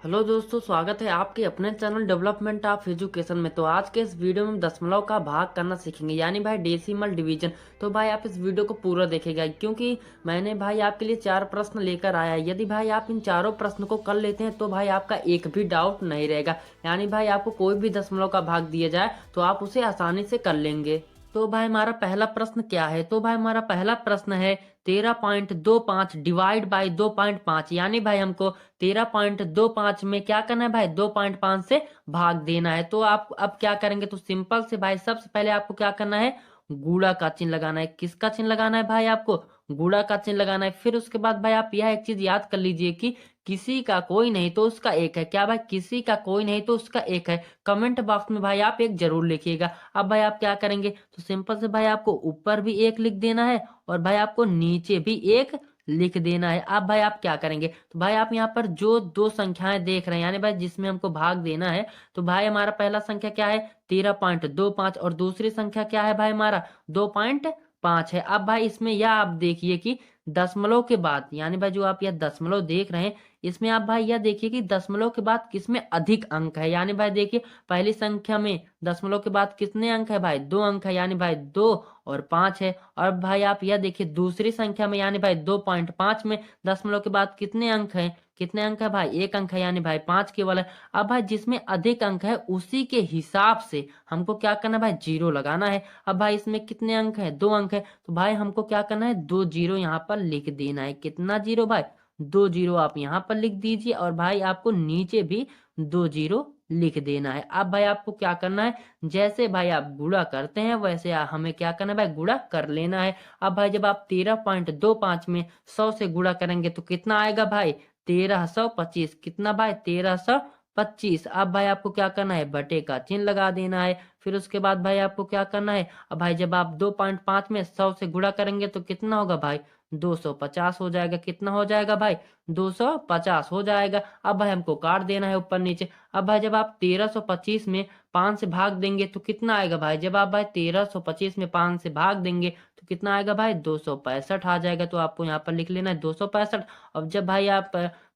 Hello दोस्तों, स्वागत है आपके अपने चैनल डेवलपमेंट ऑफ एजुकेशन में। तो आज के इस वीडियो में हम दशमलव का भाग करना सीखेंगे, यानी भाई डेसिमल डिवीजन। तो भाई आप इस वीडियो को पूरा देखेगा, क्योंकि मैंने भाई आपके लिए 4 प्रश्न लेकर आया है। यदि भाई आप इन चारों प्रश्न को कर लेते हैं तो भाई आपका एक भी डाउट नहीं रहेगा। यानी भाई आपको कोई भी दशमलव का भाग दिया जाए तो आप उसे आसानी से कर लेंगे। तो भाई हमारा पहला प्रश्न क्या है? तो भाई हमारा पहला प्रश्न है 13.25 डिवाइड बाई 2.5। यानी भाई हमको 13.25 में क्या करना है भाई? 2.5 से भाग देना है। तो आप अब क्या करेंगे? तो सिंपल से भाई सबसे पहले आपको क्या करना है? गुणा का चिन्ह लगाना है। किसका चिन्ह लगाना है भाई? आपको गुणा का चिन्ह लगाना है। फिर उसके बाद भाई आप यह एक चीज याद कर लीजिए कि किसी का कोई नहीं तो उसका एक है। क्या भाई? किसी का कोई नहीं तो उसका एक है। कमेंट बॉक्स में भाई आप एक जरूर लिखिएगा। अब भाई आप क्या करेंगे? तो सिंपल से भाई आपको ऊपर भी एक लिख देना है और भाई आपको नीचे भी एक लिख देना है। अब भाई आप क्या करेंगे? तो भाई आप यहाँ पर जो दो संख्याएं देख रहे हैं, यानी भाई जिसमें हमको भाग देना है, तो भाई हमारा पहला संख्या क्या है? 13.25 और दूसरी संख्या क्या है भाई? हमारा 2.5 है। अब भाई इसमें यह आप देखिए कि दशमलव के बाद, यानी भाई जो आप यह दशमलव देख रहे हैं, इसमें आप भाई यह देखिए कि दशमलव के बाद किसमें अधिक अंक है। यानी भाई देखिए पहली संख्या में दशमलव के बाद कितने अंक है भाई? 2 अंक है, यानी भाई 2 और 5 है। और भाई आप यह देखिए दूसरी संख्या में, यानी भाई 2.5 में दशमलव के बाद कितने अंक हैं? कितने अंक है भाई? 1 अंक है, यानी भाई 5 केवल है। अब भाई जिसमें अधिक अंक है उसी के हिसाब से हमको क्या करना है भाई? जीरो लगाना है। अब भाई इसमें कितने अंक है? 2 अंक है, तो भाई हमको क्या करना है? 2 जीरो यहाँ पर लिख देना है। कितना जीरो भाई? 2 जीरो आप यहाँ पर लिख दीजिए और भाई आपको नीचे भी 2 जीरो लिख देना है। अब भाई आपको क्या करना है? जैसे भाई आप गुणा करते हैं वैसे हमें क्या करना है भाई? गुणा कर लेना है। अब भाई जब आप 13.25 में 100 से गुणा करेंगे तो कितना आएगा भाई? 1325। कितना भाई? 1325। अब भाई आपको क्या करना है? बटे का चिन्ह लगा देना है। फिर उसके बाद भाई आपको क्या करना है? अब भाई जब आप 2.5 में 100 से गुणा करेंगे तो कितना होगा भाई? 250 हो जाएगा। कितना हो जाएगा भाई? 250 हो जाएगा। अब भाई हमको काट देना है ऊपर नीचे। अब भाई जब आप 1325 में 5 से भाग देंगे तो कितना आएगा भाई? जब आप भाई 1325 में 5 से भाग देंगे तो कितना आएगा भाई? 265 आ जाएगा। तो आपको यहाँ पर लिख लेना है 265। अब जब भाई आप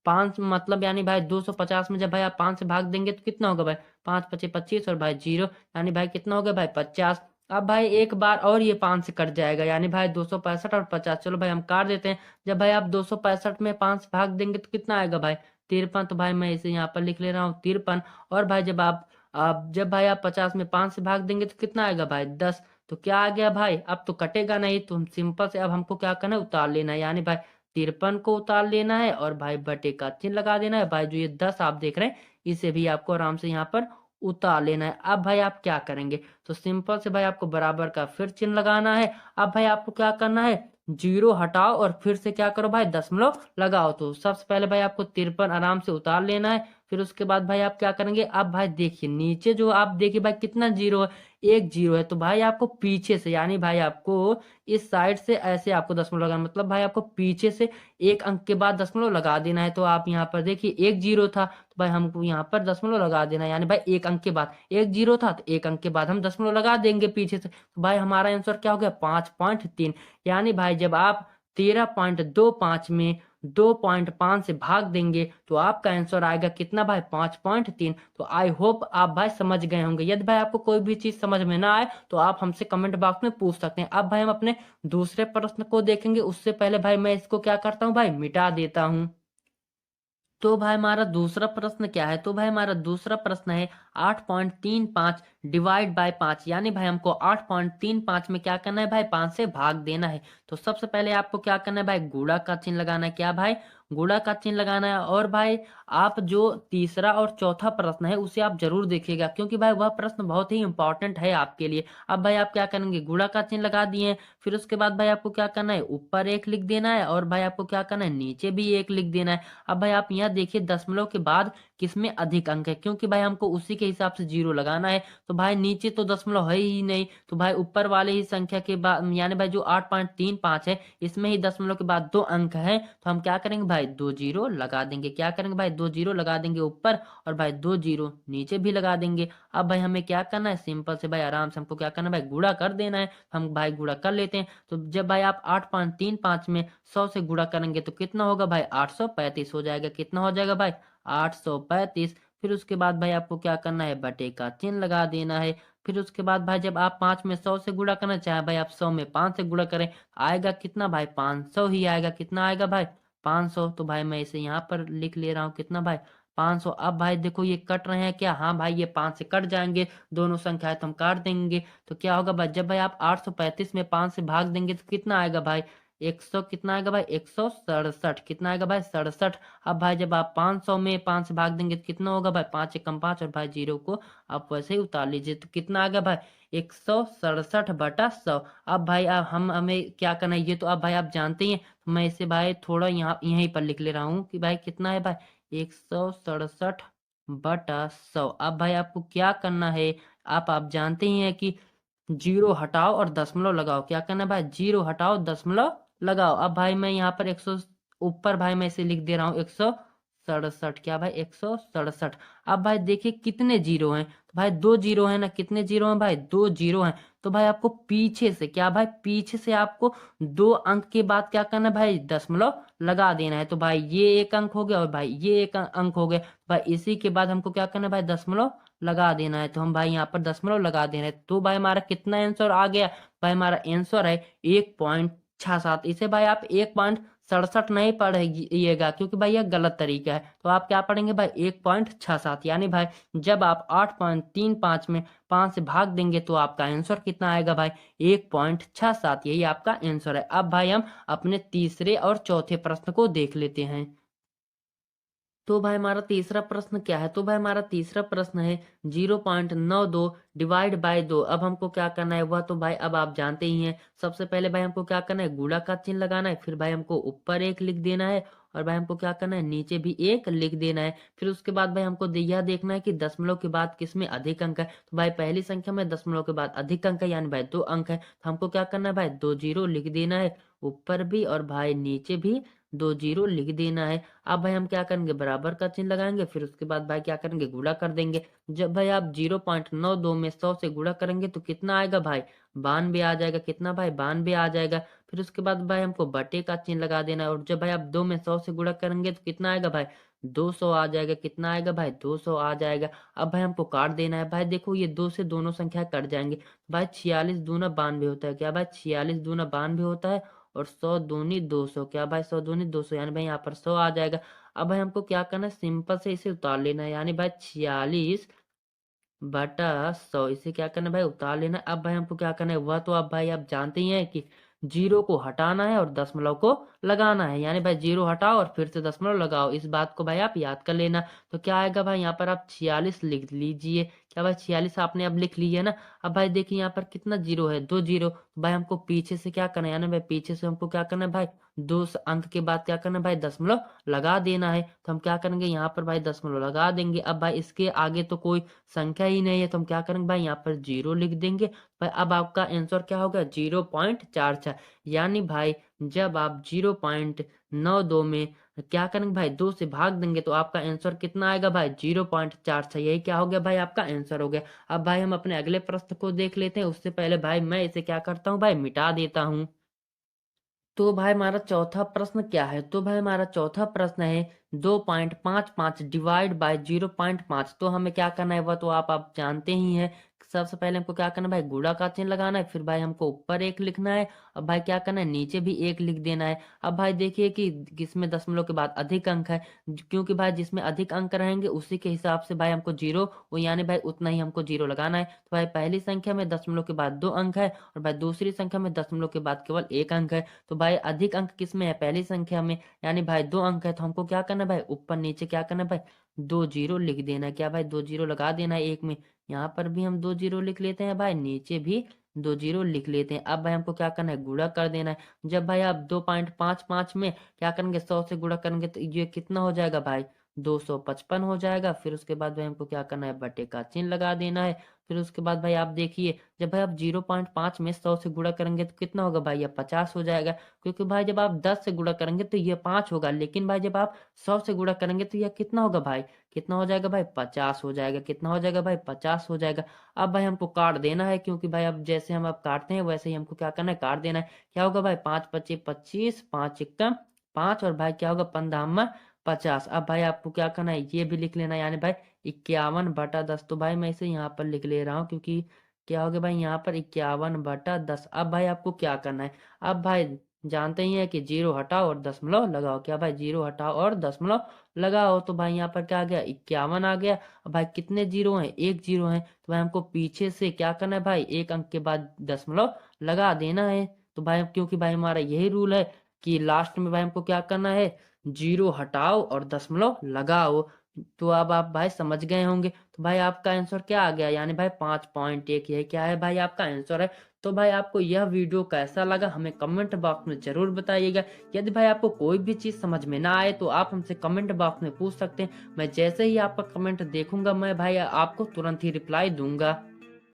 5 मतलब यानी भाई 250 में जब भाई आप 5 से भाग देंगे तो कितना होगा भाई? 5 पचे 25 और भाई जीरो, यानी भाई कितना हो गया भाई? 50। अब भाई एक बार और ये 5 से कट जाएगा, यानी भाई 265 और 50। चलो भाई हम काट देते हैं। जब भाई आप 265 में 5 से भाग देंगे तो कितना आएगा भाई? 53। तो भाई मैं इसे यहाँ पर लिख ले रहा हूँ 53। और भाई जब भाई आप 50 में 5 से भाग देंगे तो कितना आएगा भाई? 10। तो क्या आ गया भाई? अब तो कटेगा नहीं, तो हम सिंपल से अब हमको क्या करना है? उतार लेना है। यानी भाई 53 को उतार लेना है और भाई बटे का चिन्ह लगा देना है। भाई जो ये 10 आप देख रहे हैं इसे भी आपको आराम से यहाँ पर उतार लेना है। अब भाई आप क्या करेंगे? तो सिंपल से भाई आपको बराबर का फिर चिन्ह लगाना है। अब भाई आपको क्या करना है? जीरो हटाओ और फिर से क्या करो भाई? दशमलव लगाओ। तो सबसे पहले भाई आपको 53 आराम से उतार लेना है। फिर उसके बाद भाई आप क्या करेंगे? अब भाई देखिए नीचे जो आप देखिए भाई कितना जीरो है? एक जीरो है। तो भाई आपको पीछे से, यानी भाई आपको इस साइड से ऐसे आपको दशमलव लगाना, मतलब भाई आपको पीछे से 1 अंक के बाद दशमलव लगा देना है। तो आप यहाँ पर देखिए एक जीरो था, तो भाई हमको यहाँ पर दशमलव लगा देना है। यानी भाई 1 अंक के बाद एक जीरो था तो 1 अंक के बाद हम दशमलव लगा देंगे पीछे से। तो भाई हमारा आंसर क्या हो गया? 5.3। यानी भाई जब आप 13.25 में 2.5 से भाग देंगे तो आपका आंसर आएगा कितना भाई? 5.3। तो आई होप आप भाई समझ गए होंगे। यदि भाई आपको कोई भी चीज समझ में ना आए तो आप हमसे कमेंट बॉक्स में पूछ सकते हैं। अब भाई हम अपने दूसरे प्रश्न को देखेंगे, उससे पहले भाई मैं इसको क्या करता हूँ भाई? मिटा देता हूँ। तो भाई हमारा दूसरा प्रश्न क्या है? तो भाई हमारा दूसरा प्रश्न है 8.35 डिवाइड बाय 5। यानी भाई हमको 8.35 में क्या करना है भाई? 5 से भाग देना है। तो सबसे पहले आपको क्या करना है भाई? गुणा का चिन्ह लगाना है। क्या भाई? गुणा का चिन्ह लगाना है। और भाई आप जो तीसरा और चौथा प्रश्न है उसे आप जरूर देखिएगा, क्योंकि भाई वह प्रश्न बहुत ही इंपॉर्टेंट है आपके लिए। अब भाई आप क्या करेंगे? गुणा का चिन्ह लगा दिए। फिर उसके बाद भाई आपको क्या करना है? ऊपर एक लिख देना है और भाई आपको क्या करना है? नीचे भी एक लिख देना है। अब भाई आप यहाँ देखिए दशमलव के बाद किसमें अधिक अंक है, क्योंकि भाई हमको उसी के हिसाब से जीरो लगाना है। तो भाई नीचे तो दशमलव है ही नहीं, तो भाई ऊपर वाले ही संख्या के बाद, यानी भाई जो 8.35 है इसमें ही दशमलव के बाद 2 अंक है, तो हम क्या करेंगे भाई? 2 जीरो लगा देंगे। क्या करेंगे भाई? 2 जीरो लगा देंगे ऊपर और भाई 2 जीरो नीचे भी लगा देंगे। अब भाई हमें क्या करना है? सिंपल से भाई आराम से हमको क्या करना है भाई? गुणा कर देना है। हम भाई गुणा कर लेते हैं। तो जब भाई आप 8.35 में 100 से गुणा करेंगे तो कितना होगा भाई? 835 हो जाएगा। कितना हो जाएगा भाई? 835। फिर उसके बाद भाई आपको क्या करना है, बटे का चिन्ह लगा देना है। फिर उसके बाद भाई जब आप 5 में 100 से गुणा करना चाहे भाई आप 100 में 5 से गुणा करें, आएगा कितना भाई, 500 ही आएगा। कितना आएगा भाई, 500। तो भाई मैं इसे यहाँ पर लिख ले रहा हूँ, कितना भाई, 500। अब भाई देखो ये कट रहे हैं क्या, हाँ भाई ये 5 से कट जाएंगे, दोनों संख्याएं तो हम काट देंगे। तो क्या होगा भाई, जब भाई आप 835 में 5 से भाग देंगे तो कितना आएगा भाई, 100। कितना आएगा भाई, 167। कितना आएगा भाई, 67। अब भाई जब आप 500 में 5 से भाग देंगे तो कितना होगा भाई, 5 एकम 5, और भाई जीरो को आप वैसे ही उतार लीजिए। तो कितना आ गया भाई, 167/100। अब भाई अब हम हमें क्या करना है, ये तो अब भाई आप जानते ही हैं। तो मैं इसे भाई थोड़ा यहाँ यहीं पर लिख ले रहा हूँ कि भाई कितना है भाई, 167/100। अब भाई आपको क्या करना है, आप जानते ही हैं कि जीरो हटाओ और दशमलव लगाओ। क्या करना है भाई, जीरो हटाओ दशमलव लगाओ। अब भाई मैं यहाँ पर 100 ऊपर भाई मैं इसे लिख दे रहा हूँ 167। क्या भाई, 167। अब भाई देखिए कितने जीरो हैं, तो भाई दो जीरो है ना, कितने जीरो हैं भाई, दो जीरो हैं। तो भाई आपको पीछे से क्या भाई, पीछे से आपको दो अंक के बाद क्या करना है भाई, दशमलव लगा देना है। तो भाई ये एक अंक हो गया और भाई ये एक अंक हो गया। भाई इसी के बाद हमको क्या करना है भाई, दशमलव लगा देना है। तो हम भाई यहाँ पर दशमलव लगा दे रहे हैं। तो भाई हमारा कितना आंसर आ गया, भाई हमारा आंसर है 1.67। इसे भाई आप 1.67 नहीं पढ़िएगा, क्योंकि भाई यह गलत तरीका है। तो आप क्या पढ़ेंगे भाई, 1.67। यानी भाई जब आप 8.35 में 5 से भाग देंगे तो आपका आंसर कितना आएगा भाई, 1.67। यही आपका आंसर है। अब भाई हम अपने तीसरे और चौथे प्रश्न को देख लेते हैं। तो भाई हमारा तीसरा प्रश्न क्या है, तो भाई हमारा तीसरा प्रश्न है 0.92 डिवाइड बाय 2। अब हमको क्या करना है वह तो भाई अब आप जानते ही हैं। सबसे पहले भाई हमको क्या करना है, गुणा का चिन्ह लगाना है। फिर भाई हमको ऊपर एक लिख देना है, और भाई हमको क्या करना है, नीचे भी एक लिख देना है। फिर उसके बाद भाई हमको यह देखना है कि दशमलव के बाद किस में अधिक अंक है। तो भाई पहली संख्या में दशमलव के बाद अधिक अंक है, यानी भाई 2 अंक है। तो हमको क्या करना है भाई, 2 जीरो लिख देना है ऊपर भी, और भाई नीचे भी 2 जीरो लिख देना है। अब भाई हम क्या करेंगे, बराबर का चिन्ह लगाएंगे। फिर उसके बाद भाई क्या करेंगे, गुणा कर देंगे। जब भाई आप 0.92 में 100 से गुणा करेंगे तो कितना आएगा भाई, 92 आ जाएगा। कितना भाई, 92 आ जाएगा। फिर उसके बाद भाई हमको बटे का चिन्ह लगा देना है। और जब भाई आप 2 में 100 से गुणा करेंगे तो कितना आएगा भाई, 200 आ जाएगा। कितना आएगा भाई, 200 आ जाएगा। अब भाई हमको काट देना है। भाई देखो ये 2 से दोनों संख्या कट जाएंगे। भाई 46 दूना 92 होता है। क्या भाई, 46 दूना 92 होता है। और 100 दूनी 200। क्या भाई, 100 दूनी 200, यानी भाई यहाँ पर 100 आ जाएगा। अब भाई हमको क्या करना है, सिंपल से इसे उतार लेना है। यानी भाई 46/100, इसे क्या करना है भाई, उतार लेना है। अब भाई हमको क्या करना है वह तो अब भाई आप जानते ही हैं कि जीरो को हटाना है और दशमलव को लगाना है। यानी भाई जीरो हटाओ और फिर से दशमलव लगाओ। इस बात को भाई आप याद कर लेना। तो क्या आएगा भाई, यहाँ पर आप 46 लिख लीजिए। क्या भाई, 46 आपने अब लिख लिया ना। अब भाई देखिए यहाँ पर कितना जीरो है, 2 जीरो। भाई हमको पीछे से क्या करना है, यानी भाई पीछे से हमको क्या करना है भाई, दो अंक के बाद क्या करना है भाई, दशमलव लगा देना है। तो हम क्या करेंगे, यहाँ पर भाई दशमलव लगा देंगे। अब भाई इसके आगे तो कोई संख्या ही नहीं है, तो हम क्या करेंगे भाई, यहाँ पर जीरो लिख देंगे। भाई अब आपका आंसर क्या होगा, 0.44। यानी भाई जब आप 0.92 में क्या करेंगे भाई, 2 से भाग देंगे तो आपका आंसर कितना आएगा भाई, 0.46। यही क्या हो गया भाई, आपका आंसर हो गया। अब भाई हम अपने अगले प्रश्न को देख लेते हैं। उससे पहले भाई मैं इसे क्या करता हूँ भाई, मिटा देता हूँ। तो भाई हमारा चौथा प्रश्न क्या है, तो भाई हमारा चौथा प्रश्न है 2.55 डिवाइड बाय 0.5। तो हमें क्या करना है वह तो आप जानते ही हैं। सबसे पहले हमको क्या करना है भाई, गुणा का चिन्ह लगाना है। फिर भाई हमको ऊपर एक लिखना है, और भाई क्या करना है, नीचे भी एक लिख देना है। अब भाई देखिए कि किसमें दशमलव के बाद अधिक अंक है, क्योंकि भाई जिसमें अधिक अंक रहेंगे उसी के हिसाब से भाई हमको जीरो, वो यानी भाई उतना ही हमको जीरो लगाना है। तो भाई पहली संख्या में दशमलव के बाद 2 अंक है, और भाई दूसरी संख्या में दशमलव के बाद केवल 1 अंक है। तो भाई अधिक अंक किस में है, पहली संख्या में, यानी भाई 2 अंक है। तो हमको क्या करना है भाई, ऊपर नीचे क्या करना है भाई, 2 जीरो लिख देना है। क्या भाई, 2 जीरो लगा देना है एक में। यहाँ पर भी हम 2 जीरो लिख लेते हैं भाई, नीचे भी 2 जीरो लिख लेते हैं। अब भाई हमको क्या करना है, गुणा कर देना है। जब भाई आप 2.55 में क्या करेंगे, 100 से गुणा करेंगे तो ये कितना हो जाएगा भाई, 255 हो जाएगा। फिर उसके बाद भाई हमको क्या करना है, बटे का चिन्ह लगा देना है। फिर उसके बाद भाई आप देखिए, जब भाई आप 0.5 में 100 से गुणा करेंगे तो कितना होगा भाई, ये 50 हो जाएगा। क्योंकि भाई जब आप 10 से गुणा करेंगे तो ये 5 होगा, लेकिन भाई जब आप 100 से गुणा करेंगे तो यह कितना होगा भाई, कितना हो जाएगा भाई, 50 हो जाएगा। कितना हो जाएगा भाई, 50 हो जाएगा। अब भाई हमको काट देना है, क्योंकि भाई अब जैसे हम अब काटते हैं वैसे ही हमको क्या करना है, काट देना है। क्या होगा भाई, 5 पच्चे 25, 5 एकम 5, और भाई क्या होगा, 15 50। अब भाई आपको क्या करना है, ये भी लिख लेना, यानी भाई 51/10। तो भाई मैं इसे यहाँ पर लिख ले रहा हूँ, क्योंकि क्या हो गया भाई, यहाँ पर 51/10। अब भाई आपको क्या करना है, अब भाई जानते ही है कि जीरो हटाओ और दशमलव लगाओ। क्या भाई, जीरो हटाओ और दशमलव लगाओ। तो भाई यहाँ पर क्या आ गया, 51 आ गया। अब भाई कितने जीरो हैं, एक जीरो है, तो भाई हमको पीछे से क्या करना है भाई, एक अंक के बाद दशमलव लगा देना है। तो भाई क्योंकि भाई हमारा यही रूल है कि लास्ट में भाई हमको क्या करना है, जीरो हटाओ और दशमलव लगाओ। तो अब आप भाई समझ गए होंगे। तो भाई आपका आंसर क्या आ गया, यानी भाई 5.1, यह क्या है भाई आपका आंसर है। तो भाई आपको यह वीडियो कैसा लगा हमें कमेंट बॉक्स में जरूर बताइएगा। यदि भाई आपको कोई भी चीज़ समझ में ना आए तो आप हमसे कमेंट बॉक्स में पूछ सकते हैं। मैं जैसे ही आपका कमेंट देखूंगा मैं भाई आपको तुरंत ही रिप्लाई दूंगा।